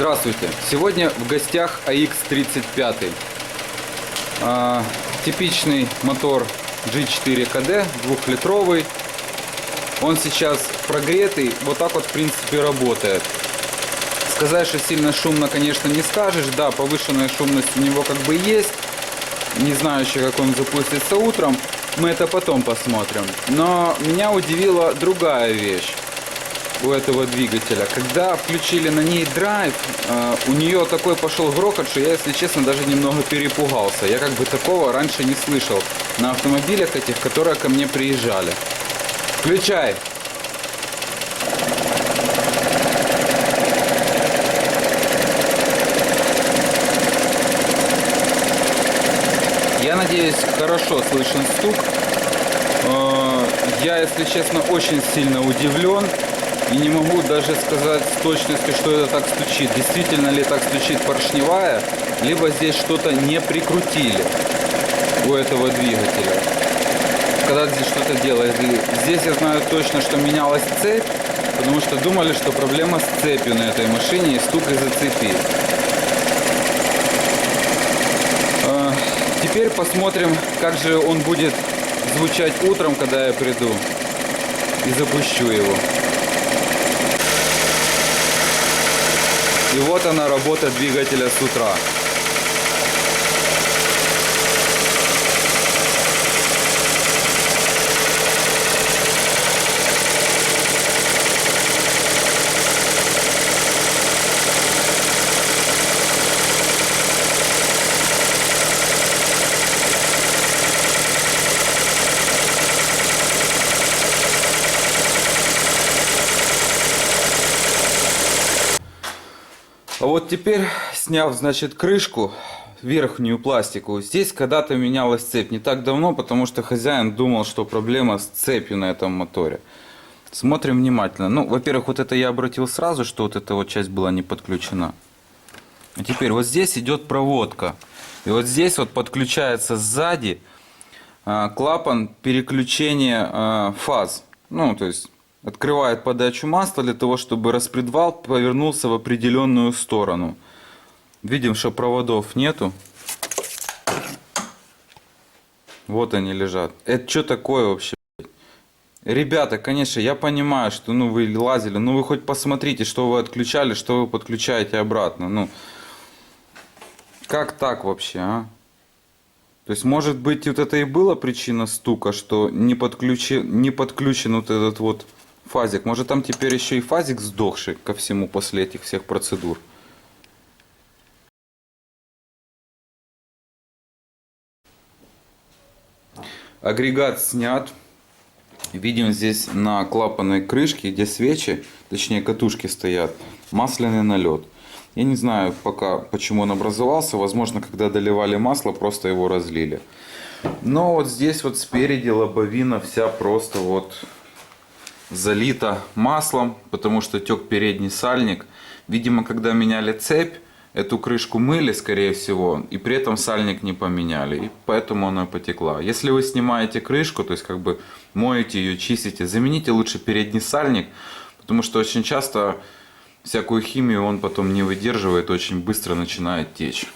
Здравствуйте! Сегодня в гостях AX35. Типичный мотор G4 KD, 2-литровый. Он сейчас прогретый, вот так вот в принципе работает. Сказать, что сильно шумно, конечно, не скажешь. Да, повышенная шумность у него как бы есть. Не знаю еще, как он запустится утром. Мы это потом посмотрим. Но меня удивила другая вещь у этого двигателя. Когда включили на ней драйв, у нее такой пошел грохот, что я, если честно, даже немного перепугался. Я как бы такого раньше не слышал на автомобилях этих, которые ко мне приезжали. Включай! Я надеюсь, хорошо слышен стук. Я, если честно, очень сильно удивлен. И не могу даже сказать с точностью, что это так стучит. Действительно ли так стучит поршневая, либо здесь что-то не прикрутили у этого двигателя, когда здесь что-то делает. Здесь я знаю точно, что менялась цепь, потому что думали, что проблема с цепью на этой машине и стук из-за цепи. Теперь посмотрим, как же он будет звучать утром, когда я приду и запущу его. И вот она, работа двигателя с утра. А вот теперь, сняв, значит, крышку, верхнюю пластиковую, здесь когда-то менялась цепь. Не так давно, потому что хозяин думал, что проблема с цепью на этом моторе. Смотрим внимательно. Ну, во-первых, вот это я обратил сразу, что вот эта вот часть была не подключена. А теперь вот здесь идет проводка. И вот здесь вот подключается сзади клапан переключения фаз. Ну, то есть открывает подачу масла для того, чтобы распредвал повернулся в определенную сторону. Видим, что проводов нету. Вот они лежат. Это что такое вообще? Ребята, конечно, я понимаю, что вы лазили, но вы хоть посмотрите, что вы отключали, что вы подключаете обратно. Ну, как так вообще, а? То есть, может быть, вот это и была причина стука, что не подключен вот этот вот фазик. Может, там теперь еще и фазик сдохший ко всему после этих всех процедур. Агрегат снят. Видим здесь на клапанной крышке, где свечи, точнее катушки стоят, масляный налет. Я не знаю пока, почему он образовался. Возможно, когда доливали масло, просто его разлили. Но вот здесь вот спереди лобовина вся просто вот залита маслом, потому что тек передний сальник. Видимо, когда меняли цепь, эту крышку мыли, скорее всего, и при этом сальник не поменяли, и поэтому она потекла. Если вы снимаете крышку, то есть как бы моете ее, чистите, замените лучше передний сальник, потому что очень часто всякую химию он потом не выдерживает, очень быстро начинает течь.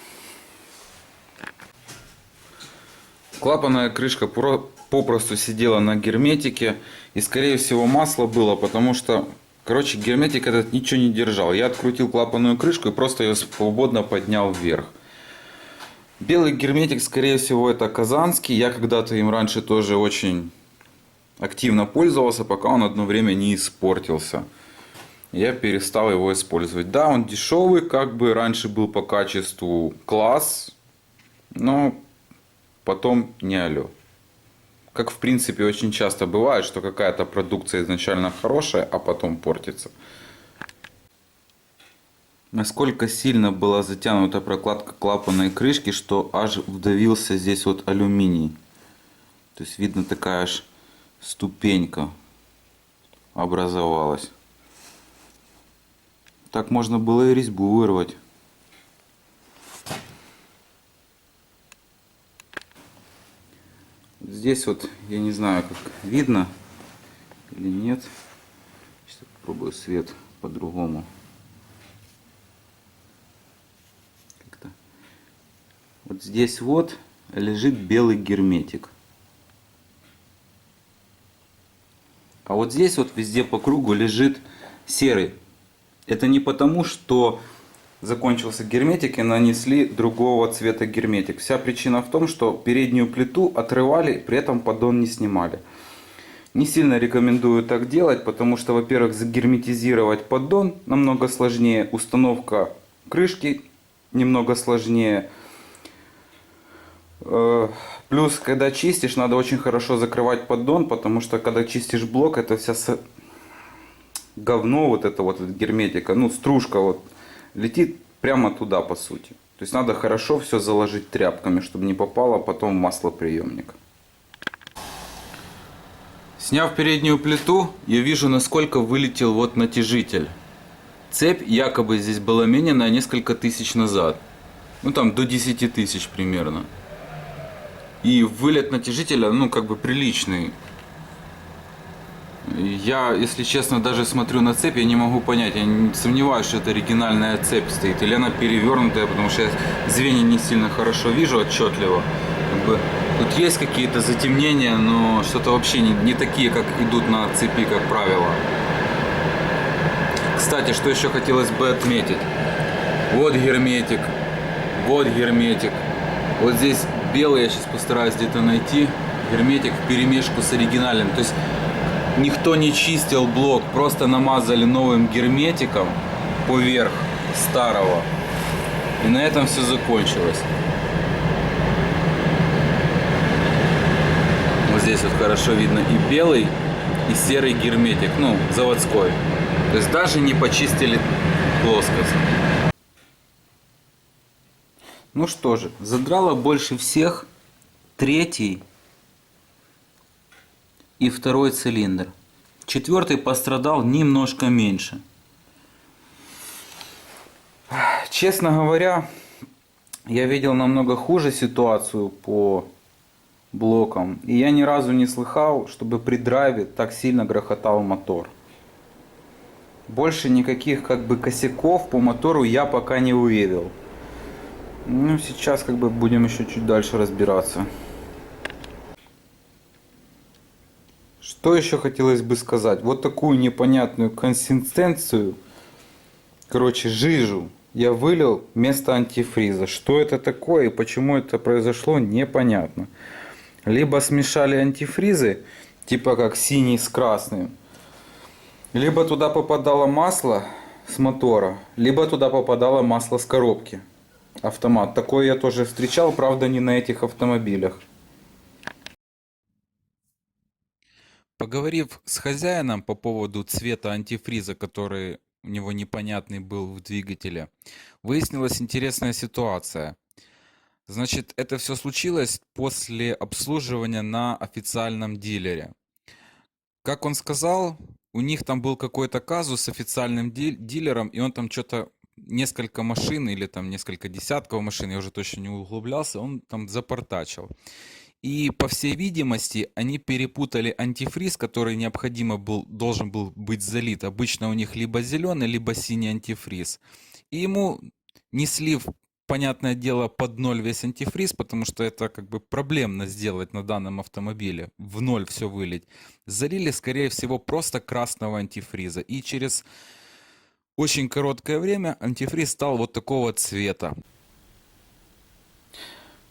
Клапанная крышка попросту сидела на герметике, и скорее всего масло было, потому что, короче, герметик этот ничего не держал. Я открутил клапанную крышку и просто ее свободно поднял вверх. Белый герметик, скорее всего, это казанский. Я когда-то им раньше тоже очень активно пользовался, пока он одно время не испортился. Я перестал его использовать. Да, он дешевый, как бы раньше был по качеству класс, но потом не алё. Как в принципе очень часто бывает, что какая-то продукция изначально хорошая, а потом портится. Насколько сильно была затянута прокладка клапанной крышки, что аж вдавился здесь вот алюминий. То есть видно, такая аж ступенька образовалась. Так можно было и резьбу вырвать. Здесь вот, я не знаю, как видно или нет. Сейчас попробую свет по-другому. Вот здесь вот лежит белый герметик. А вот здесь вот везде по кругу лежит серый. Это не потому, что закончился герметик и нанесли другого цвета герметик. Вся причина в том, что переднюю плиту отрывали, при этом поддон не снимали. Не сильно рекомендую так делать, потому что, во-первых, загерметизировать поддон намного сложнее, установка крышки немного сложнее. Плюс, когда чистишь, надо очень хорошо закрывать поддон, потому что, когда чистишь блок, это вся говно, вот это вот герметика, ну, стружка вот, летит прямо туда, по сути. То есть, надо хорошо все заложить тряпками, чтобы не попало потом в маслоприемник. Сняв переднюю плиту, я вижу, насколько вылетел вот натяжитель. Цепь якобы здесь была менена несколько тысяч назад. Ну, там до 10 тысяч примерно. И вылет натяжителя, ну, как бы приличный. Я, если честно, даже смотрю на цепь, я не могу понять. Я не сомневаюсь, что это оригинальная цепь стоит. Или она перевернутая, потому что я звенья не сильно хорошо вижу отчетливо. Как бы, тут есть какие-то затемнения, но что-то вообще не такие, как идут на цепи, как правило. Кстати, что еще хотелось бы отметить. Вот герметик. Вот герметик. Вот здесь белый, я сейчас постараюсь где-то найти. Герметик вперемешку с оригинальным. То есть никто не чистил блок, просто намазали новым герметиком поверх старого. И на этом все закончилось. Вот здесь вот хорошо видно и белый, и серый герметик, ну, заводской. То есть даже не почистили плоскость. Ну что же, задрало больше всех третий и второй цилиндр. Четвертый пострадал немножко меньше. Честно говоря, я видел намного хуже ситуацию по блокам. И я ни разу не слыхал, чтобы при драйве так сильно грохотал мотор. Больше никаких как бы косяков по мотору я пока не увидел. Ну, сейчас как бы будем еще чуть дальше разбираться. Что еще хотелось бы сказать? Вот такую непонятную консистенцию, короче, жижу я вылил вместо антифриза. Что это такое и почему это произошло, непонятно. Либо смешали антифризы, типа как синий с красным, либо туда попадало масло с мотора, либо туда попадало масло с коробки. Автомат. Такое я тоже встречал, правда, не на этих автомобилях. Поговорив с хозяином по поводу цвета антифриза, который у него непонятный был в двигателе, выяснилась интересная ситуация. Значит, это все случилось после обслуживания на официальном дилере. Как он сказал, у них там был какой-то казус с официальным дилером, и он там что-то несколько машин или там несколько десятков машин, я уже точно не углублялся, он там запортачил. И, по всей видимости, они перепутали антифриз, который должен был быть залит. Обычно у них либо зеленый, либо синий антифриз. И ему не слив, понятное дело, под ноль весь антифриз, потому что это как бы проблемно сделать на данном автомобиле, в ноль все вылить. Залили, скорее всего, просто красного антифриза. И через очень короткое время антифриз стал вот такого цвета.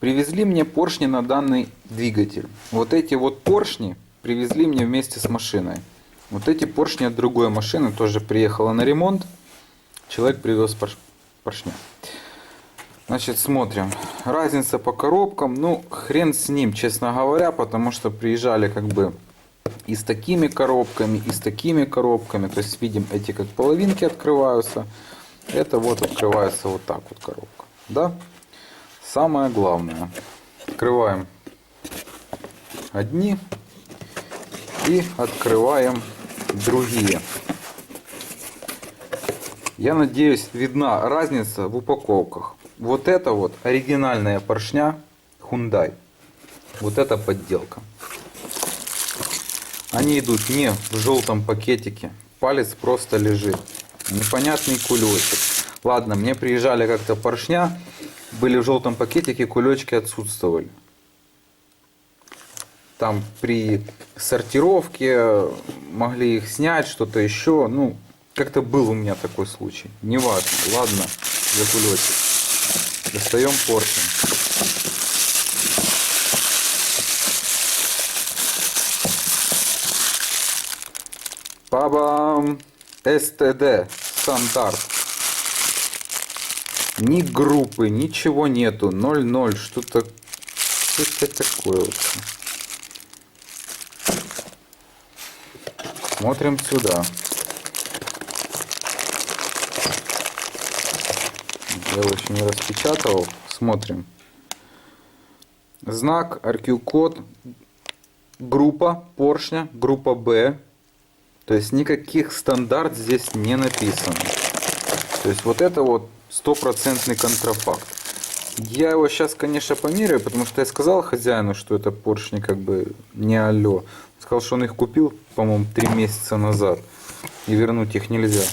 Привезли мне поршни на данный двигатель. Вот эти вот поршни привезли мне вместе с машиной. Вот эти поршни от другой машины тоже приехала на ремонт. Человек привез поршня. Значит, смотрим. Разница по коробкам. Ну, хрен с ним, честно говоря, потому что приезжали как бы и с такими коробками, и с такими коробками. То есть видим, эти как половинки открываются. Это вот открывается вот так вот коробка. Да? Самое главное. Открываем одни и открываем другие. Я надеюсь, видна разница в упаковках. Вот это вот оригинальная поршня Hyundai. Вот это подделка. Они идут не в желтом пакетике. Палец просто лежит. Непонятный кулечек. Ладно, мне приезжали как-то поршня были в желтом пакетике, кулечки отсутствовали. Там при сортировке могли их снять, что-то еще. Ну, как-то был у меня такой случай. Неважно. Ладно, за кулечек. Достаем поршень. Бабам! СТД. Стандарт. Ни группы, ничего нету. 0,0. Что-то... Что это такое вообще? Смотрим сюда. Я еще не распечатывал. Смотрим. Знак, RQ-код, группа поршня, группа B. То есть никаких стандарт здесь не написано. То есть вот это вот стопроцентный контрафакт. Я его сейчас, конечно, померяю, потому что я сказал хозяину, что это поршни как бы не алё. Сказал, что он их купил, по-моему, 3 месяца назад. И вернуть их нельзя.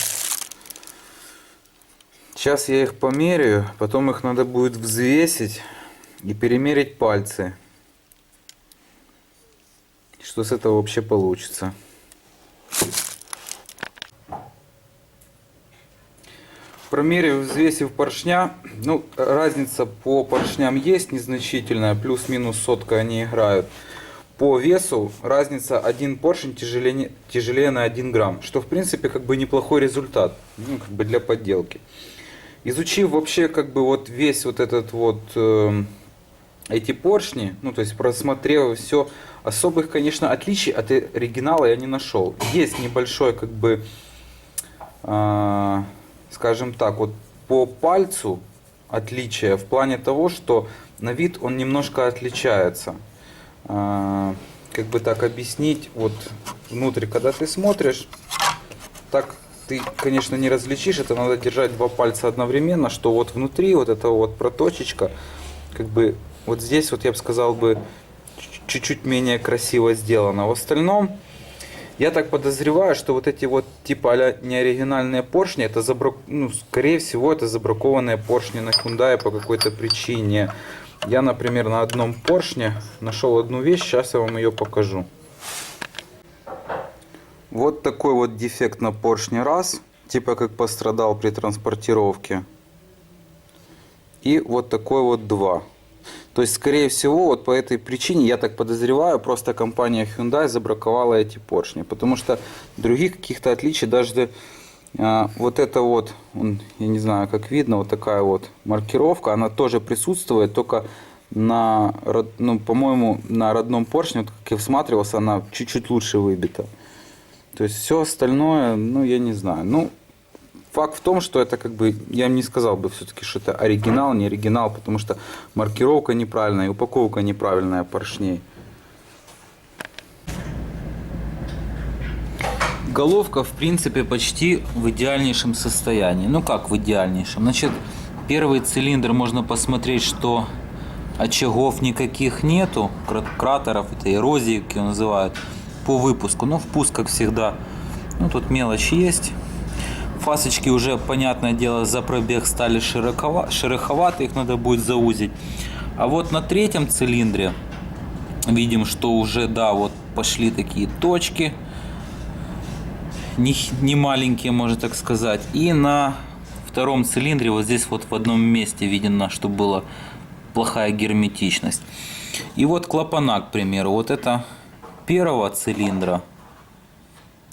Сейчас я их померяю, потом их надо будет взвесить и перемерить пальцы. Что с этого вообще получится. Промерив, взвесив поршня, ну, разница по поршням есть незначительная, плюс-минус сотка они играют. По весу разница один поршень тяжелее на 1 грамм, что в принципе как бы неплохой результат, ну, как бы для подделки. Изучив вообще как бы вот весь вот этот вот эти поршни, ну то есть просмотрев все, особых, конечно, отличий от оригинала я не нашел. Есть небольшой как бы, скажем так, вот по пальцу отличие в плане того, что на вид он немножко отличается. Как бы так объяснить, вот внутрь, когда ты смотришь, так ты, конечно, не различишь, это надо держать 2 пальца одновременно, что вот внутри вот эта вот проточечка, как бы вот здесь вот я бы сказал бы чуть-чуть менее красиво сделано. В остальном я так подозреваю, что вот эти вот типа а-ля неоригинальные поршни, это ну, скорее всего это забракованные поршни на Hyundai по какой-то причине. Я, например, на одном поршне нашел одну вещь, сейчас я вам ее покажу. Вот такой вот дефект на поршне раз, типа как пострадал при транспортировке. И вот такой вот 2. То есть, скорее всего, вот по этой причине, я так подозреваю, просто компания Hyundai забраковала эти поршни. Потому что других каких-то отличий, даже вот это вот, я не знаю, как видно, вот такая вот маркировка, она тоже присутствует, только на, ну, по-моему, на родном поршне, вот как я всматривался, она чуть-чуть лучше выбита. То есть все остальное, ну, я не знаю. Ну, факт в том, что это как бы, я не сказал бы все-таки, что это оригинал, не оригинал, потому что маркировка неправильная, и упаковка неправильная поршней. Головка, в принципе, почти в идеальнейшем состоянии. Ну как в идеальнейшем? Значит, первый цилиндр можно посмотреть, что очагов никаких нету, кратеров, это эрозии, как ее называют, по выпуску. Но впуск, как всегда, ну тут мелочь есть. Фасочки уже, понятное дело, за пробег стали шероховаты, их надо будет заузить. А вот на третьем цилиндре видим, что уже, да, вот пошли такие точки. Не маленькие, можно так сказать. И на втором цилиндре вот здесь вот в одном месте видно, что была плохая герметичность. И вот клапана, к примеру, вот это первого цилиндра,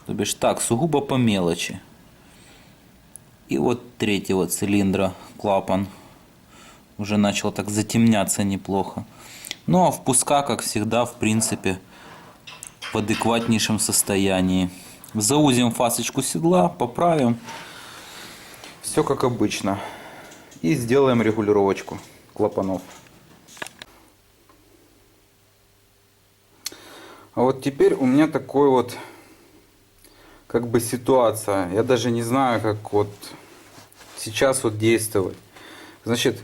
то бишь так, сугубо по мелочи. И вот третьего цилиндра клапан уже начал так затемняться неплохо. Ну а впуска, как всегда, в принципе, в адекватнейшем состоянии. Заузим фасочку седла, поправим. Все как обычно. И сделаем регулировочку клапанов. А вот теперь у меня такой вот как бы ситуация. Я даже не знаю, как вот сейчас вот действовать. Значит,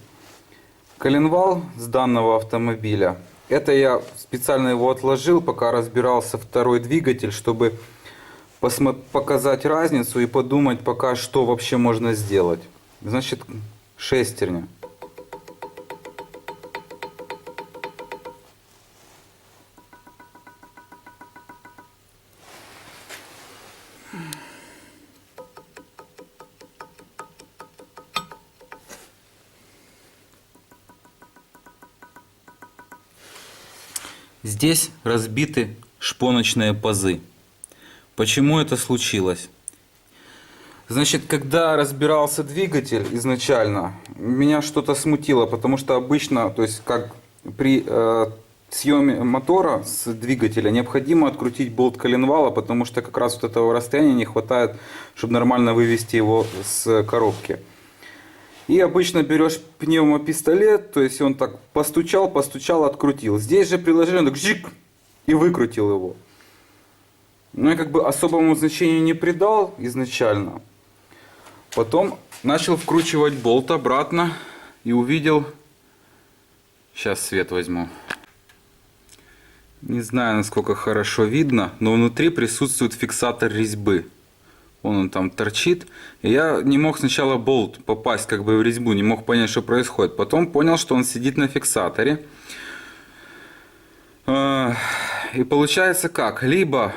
коленвал с данного автомобиля. Это я специально его отложил, пока разбирался второй двигатель, чтобы показать разницу и подумать пока, что вообще можно сделать. Значит, шестерня. Здесь разбиты шпоночные пазы. Почему это случилось? Значит, когда разбирался двигатель изначально, меня что-то смутило, потому что обычно, то есть как при съеме мотора с двигателя необходимо открутить болт коленвала, потому что как раз вот этого расстояния не хватает, чтобы нормально вывести его с коробки. И обычно берешь пневмопистолет, то есть он так постучал, открутил. Здесь же приложили, он так жик, и выкрутил его. Но я как бы особому значению не придал изначально. Потом начал вкручивать болт обратно и увидел... Сейчас свет возьму. Не знаю, насколько хорошо видно, но внутри присутствует фиксатор резьбы. Он там торчит. И я не мог сначала болт попасть как бы в резьбу, не мог понять, что происходит. Потом понял, что он сидит на фиксаторе. И получается как? Либо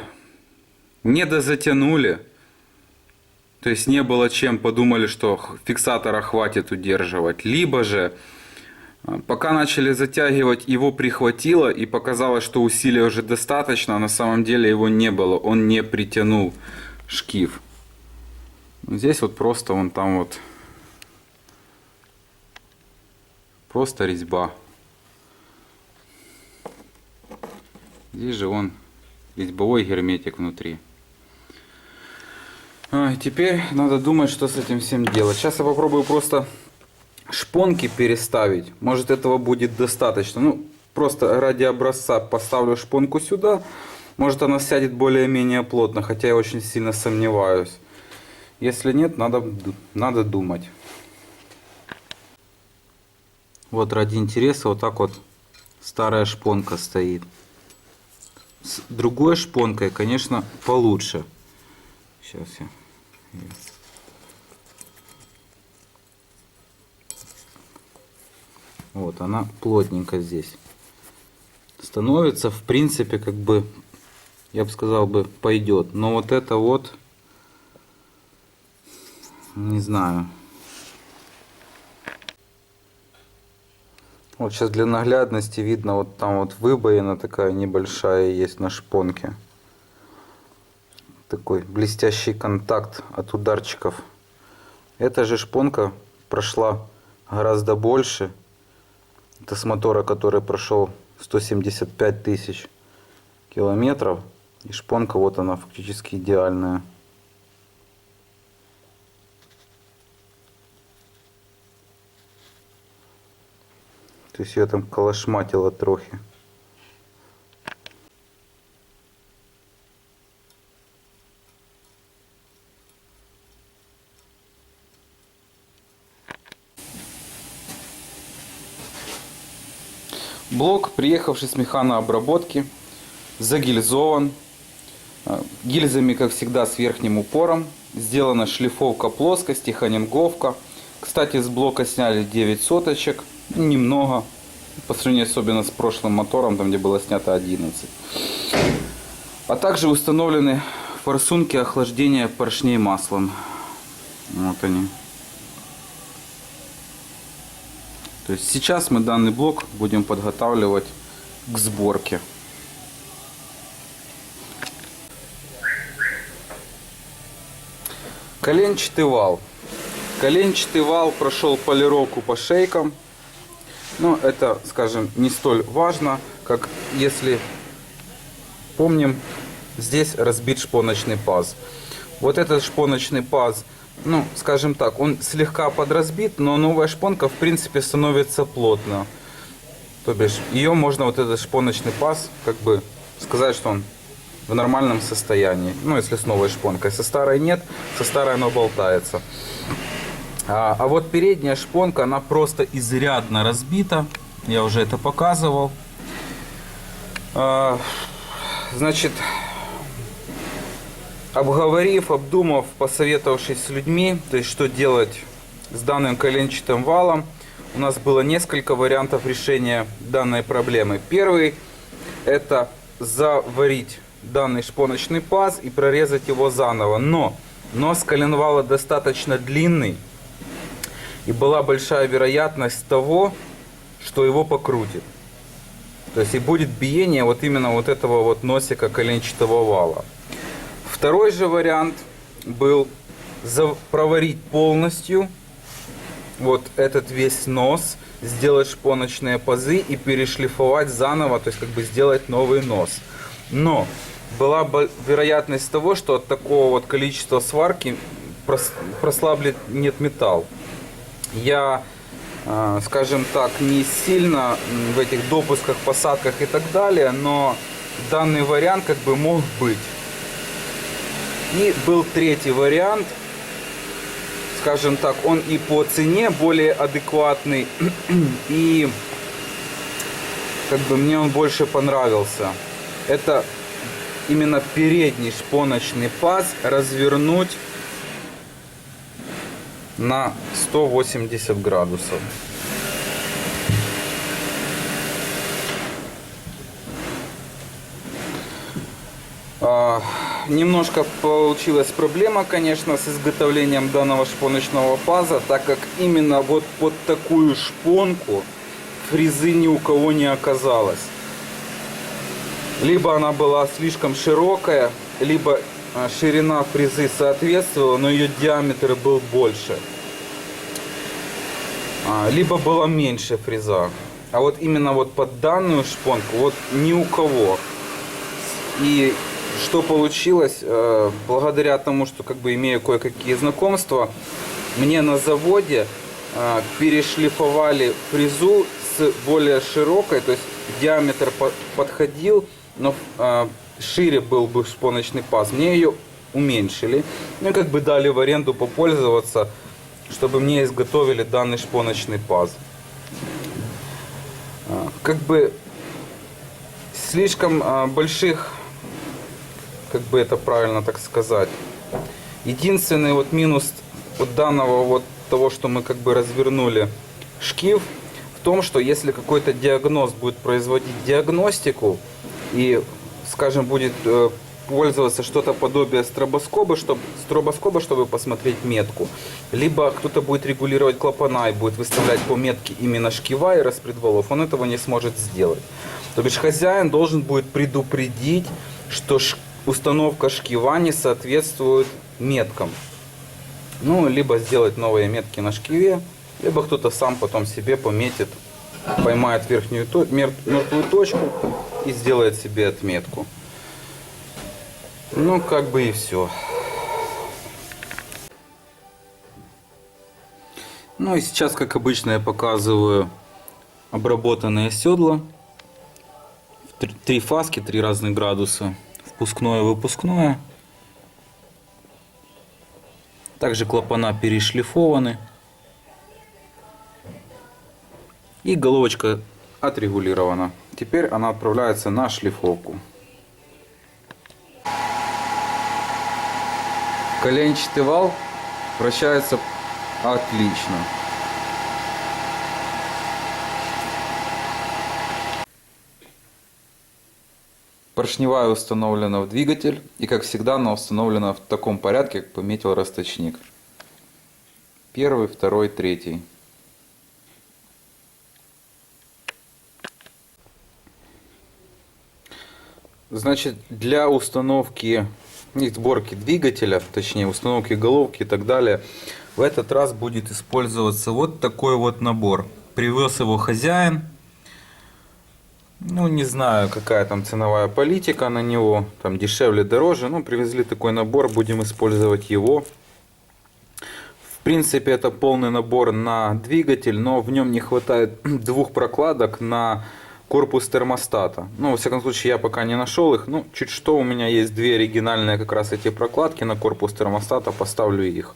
не дозатянули, то есть не было чем, подумали, что фиксатора хватит удерживать. Либо же, пока начали затягивать, его прихватило и показалось, что усилия уже достаточно, а на самом деле его не было. Он не притянул шкив. Здесь вот просто вон там вот просто резьба. Здесь же вон резьбовой герметик внутри. Теперь надо думать, что с этим всем делать. Сейчас я попробую просто шпонки переставить. Может, этого будет достаточно. Ну, просто ради образца поставлю шпонку сюда. Может, она сядет более-менее плотно, хотя я очень сильно сомневаюсь. Если нет, надо думать. Вот ради интереса вот так вот старая шпонка стоит. С другой шпонкой, конечно, получше. Сейчас я... Вот она плотненько здесь становится. В принципе, как бы, я бы сказал, пойдет. Но вот это вот, не знаю. Вот сейчас для наглядности видно, вот там вот выбоина такая небольшая есть на шпонке. Такой блестящий контакт от ударчиков. Эта же шпонка прошла гораздо больше. Это с мотора, который прошел 175 тысяч километров. И шпонка вот она фактически идеальная. То есть я там колошматила трохи. Блок, приехавший с механообработки, загильзован. Гильзами, как всегда, с верхним упором. Сделана шлифовка плоскости, ханинговка. Кстати, с блока сняли 9 соточек. Немного. По сравнению особенно с прошлым мотором, там где было снято 11. А также установлены форсунки охлаждения поршней маслом. Вот они. То есть сейчас мы данный блок будем подготавливать к сборке. Коленчатый вал. Коленчатый вал прошел полировку по шейкам. Но это, скажем, не столь важно, как если помним, здесь разбит шпоночный паз. Вот этот шпоночный паз, ну, скажем так, он слегка подразбит, но новая шпонка, в принципе, становится плотно. То бишь, ее можно, вот этот шпоночный паз, как бы сказать, что он в нормальном состоянии. Ну, если с новой шпонкой. Со старой нет, со старой оно болтается. А вот передняя шпонка, она просто изрядно разбита. Я уже это показывал. Значит, обговорив, обдумав, посоветовавшись с людьми, то есть что делать с данным коленчатым валом, у нас было несколько вариантов решения данной проблемы. Первый — это заварить данный шпоночный паз и прорезать его заново. Но нос коленвала достаточно длинный, и была большая вероятность того, что его покрутит. То есть и будет биение вот именно вот этого вот носика коленчатого вала. Второй же вариант был проварить полностью вот этот весь нос, сделать шпоночные пазы и перешлифовать заново, то есть как бы сделать новый нос. Но была вероятность того, что от такого вот количества сварки прослабнет металл. Я, скажем так, не сильно в этих допусках, посадках и так далее, но данный вариант как бы мог быть. И был третий вариант, скажем так, он и по цене более адекватный, и как бы мне он больше понравился. Это именно передний шпоночный паз развернуть на 180 градусов. Немножко получилась проблема, конечно, с изготовлением данного шпоночного паза, так как именно вот под такую шпонку фрезы ни у кого не оказалось. Либо она была слишком широкая, либо ширина фрезы соответствовала, но ее диаметр был больше. Либо была меньше фреза. А вот именно вот под данную шпонку вот ни у кого. И что получилось, благодаря тому, что как бы имею кое-какие знакомства, мне на заводе перешлифовали фрезу с более широкой, то есть диаметр подходил, но шире был бы шпоночный паз. Мне ее уменьшили, ну и как бы дали в аренду попользоваться, чтобы мне изготовили данный шпоночный паз. Как бы слишком больших, как бы это правильно так сказать. Единственный вот минус вот данного вот того, что мы как бы развернули шкив, в том, что если какой-то диагноз будет производить диагностику и, скажем, будет пользоваться что-то подобие стробоскоба, чтобы посмотреть метку, либо кто-то будет регулировать клапана и будет выставлять по метке именно шкива и распредвалов, он этого не сможет сделать. То бишь хозяин должен будет предупредить, что установка шкива не соответствует меткам. Ну, либо сделать новые метки на шкиве, либо кто-то сам потом себе пометит, поймает мертвую точку и сделает себе отметку. Ну, как бы и все. Ну и сейчас, как обычно, я показываю обработанные седла. Три фаски, 3 разных градуса. Впускное, выпускное. Также клапана перешлифованы. И головочка отрегулирована. Теперь она отправляется на шлифовку. Коленчатый вал вращается отлично. Поршневая установлена в двигатель, и как всегда она установлена в таком порядке, как пометил росточник. 1, 2, 3. Значит, для установки и сборки двигателя, точнее установки головки и так далее, в этот раз будет использоваться вот такой вот набор. Привез его хозяин. Ну, не знаю, какая там ценовая политика на него, там дешевле, дороже, но привезли такой набор, будем использовать его. В принципе, это полный набор на двигатель, но в нем не хватает 2 прокладок на корпус термостата. Ну, во всяком случае, я пока не нашел их, ну, чуть что, у меня есть 2 оригинальные как раз эти прокладки на корпус термостата, поставлю их.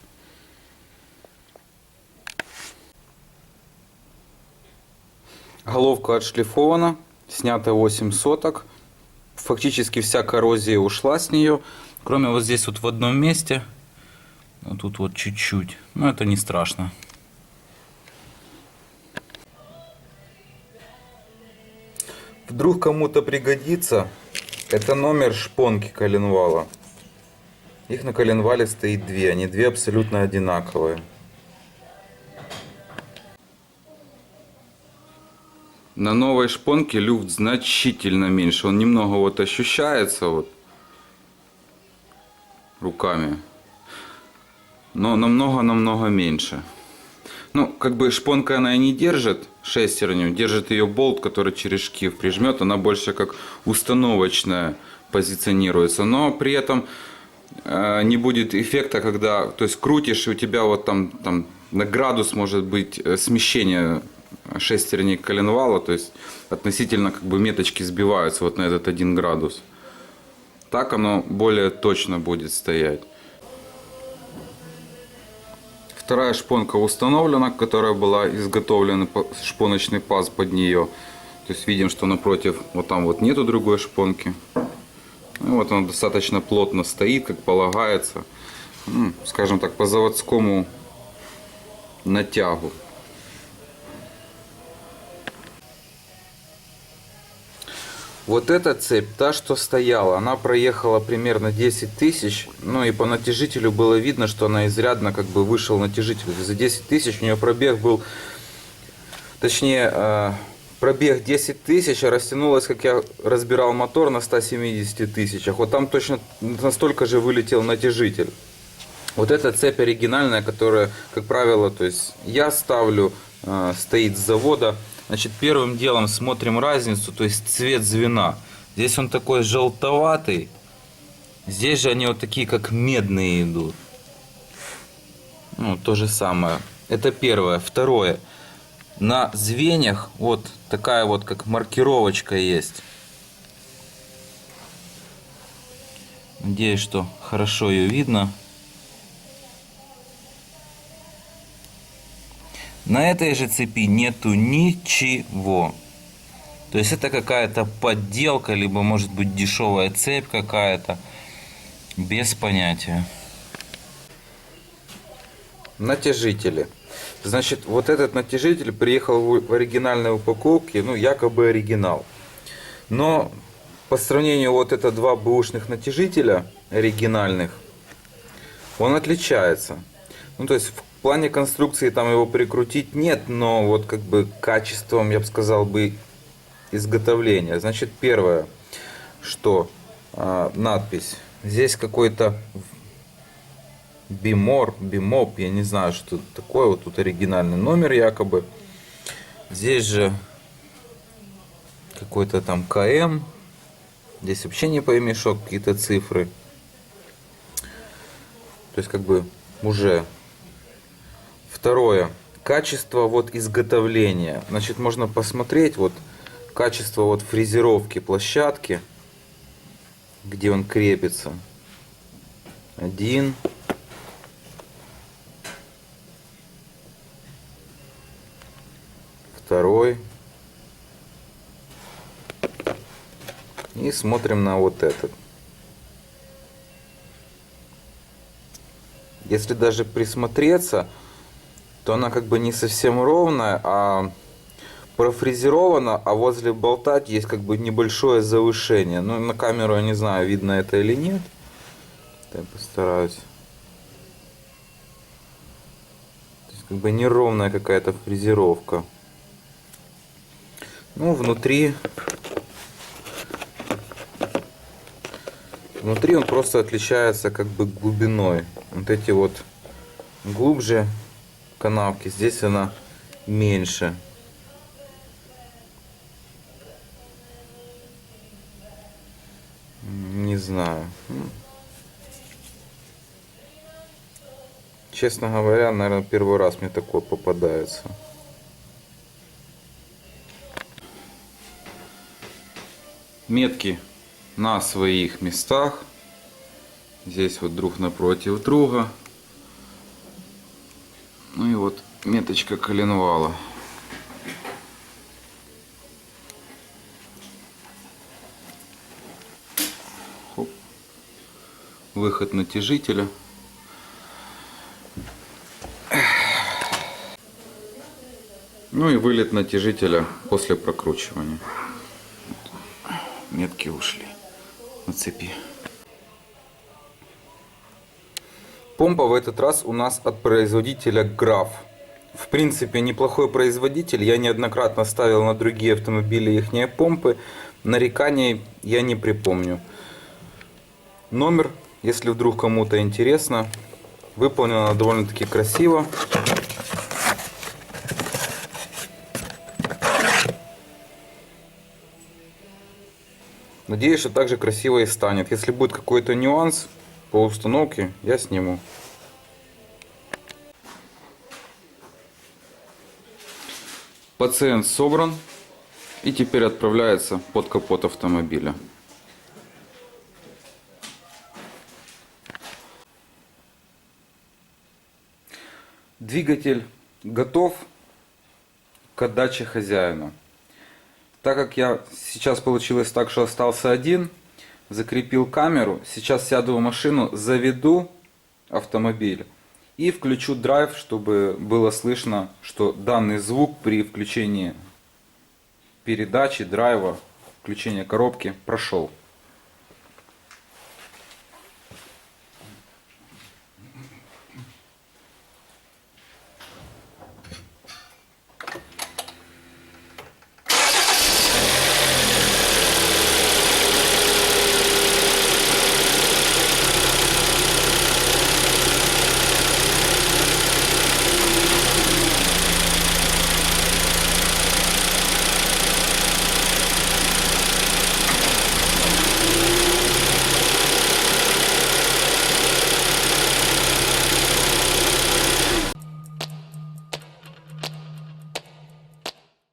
Головка отшлифована. Снято 8 соток. Фактически вся коррозия ушла с нее. Кроме вот здесь вот в одном месте. Вот тут вот чуть-чуть. Но это не страшно. Вдруг кому-то пригодится, Это номер шпонки коленвала. Их на коленвале стоит две. Они две абсолютно одинаковые. На новой шпонке люфт значительно меньше. Он немного вот ощущается вот руками. Но намного меньше. Ну, как бы шпонка она и не держит шестерню. Держит ее болт, который через шкив прижмет. Она больше как установочная позиционируется. Но при этом не будет эффекта, когда, то есть, крутишь, и у тебя вот там на градус может быть смещение шестерни коленвала, то есть относительно как бы меточки сбиваются вот на этот 1 градус. Так оно более точно будет стоять. Вторая шпонка установлена, которая была изготовлена шпоночный паз под нее. То есть видим, что напротив вот там вот нету другой шпонки. Ну, вот она достаточно плотно стоит, как полагается, ну, скажем так, по заводскому натягу. Вот эта цепь, та, что стояла, она проехала примерно 10 тысяч. Ну и по натяжителю было видно, что она изрядно как бы вышел натяжитель. За 10 тысяч у нее пробег был, точнее, пробег 10 тысяч, а растянулась, как я разбирал мотор, на 170 тысячах. Вот там точно настолько же вылетел натяжитель. Вот эта цепь оригинальная, которая, как правило, то есть я ставлю, стоит с завода. Значит, первым делом смотрим разницу, то есть цвет звена. Здесь он такой желтоватый. Здесь же они вот такие, как медные идут. Ну, то же самое. Это первое. Второе. На звеньях вот такая вот, как маркировочка есть. Надеюсь, что хорошо ее видно. На этой же цепи нету ничего. То есть это какая-то подделка, либо может быть дешевая цепь какая-то. Без понятия. Натяжители. Значит, вот этот натяжитель приехал в оригинальной упаковке, ну якобы оригинал. Но по сравнению вот это два бэушных натяжителя оригинальных, он отличается. Ну то есть в плане конструкции там его прикрутить нет, но вот как бы качеством, я бы сказал бы, изготовления. Значит, первое, что надпись. Здесь какой-то бимоп, я не знаю, что это такое. Вот тут оригинальный номер якобы. Здесь же какой-то там КМ. Здесь вообще не пойми, что какие-то цифры. То есть как бы уже. Второе. Качество вот изготовления. Значит, можно посмотреть вот качество вот фрезеровки площадки, где он крепится. Один. Второй. И смотрим на вот этот. Если даже присмотреться, то она как бы не совсем ровная, а профрезерована, а возле болта есть как бы небольшое завышение. Ну, на камеру я не знаю, видно это или нет. Я постараюсь. То есть как бы неровная какая-то фрезеровка. Ну, внутри он просто отличается как бы глубиной. Вот эти вот глубже канавки, здесь она меньше. Не знаю. Честно говоря, наверное, первый раз мне такое попадается. Метки на своих местах. Здесь вот друг напротив друга. Ну и вот меточка коленвала. Хоп. Выход натяжителя. Ну и вылет натяжителя после прокручивания. Метки ушли. на цепи. Помпа в этот раз у нас от производителя Graf. В принципе, неплохой производитель. Я неоднократно ставил на другие автомобили ихние помпы. Нареканий я не припомню. Номер, если вдруг кому-то интересно. Выполнено довольно-таки красиво. Надеюсь, что также красиво и станет. Если будет какой-то нюанс по установке, я сниму. Пациент собран и теперь отправляется под капот автомобиля. Двигатель готов к отдаче хозяину. Так как я сейчас получилось так, что остался один, закрепил камеру, сейчас сяду в машину, заведу автомобиль и включу драйв, чтобы было слышно, что данный звук при включении передачи, драйва, включения коробки прошел.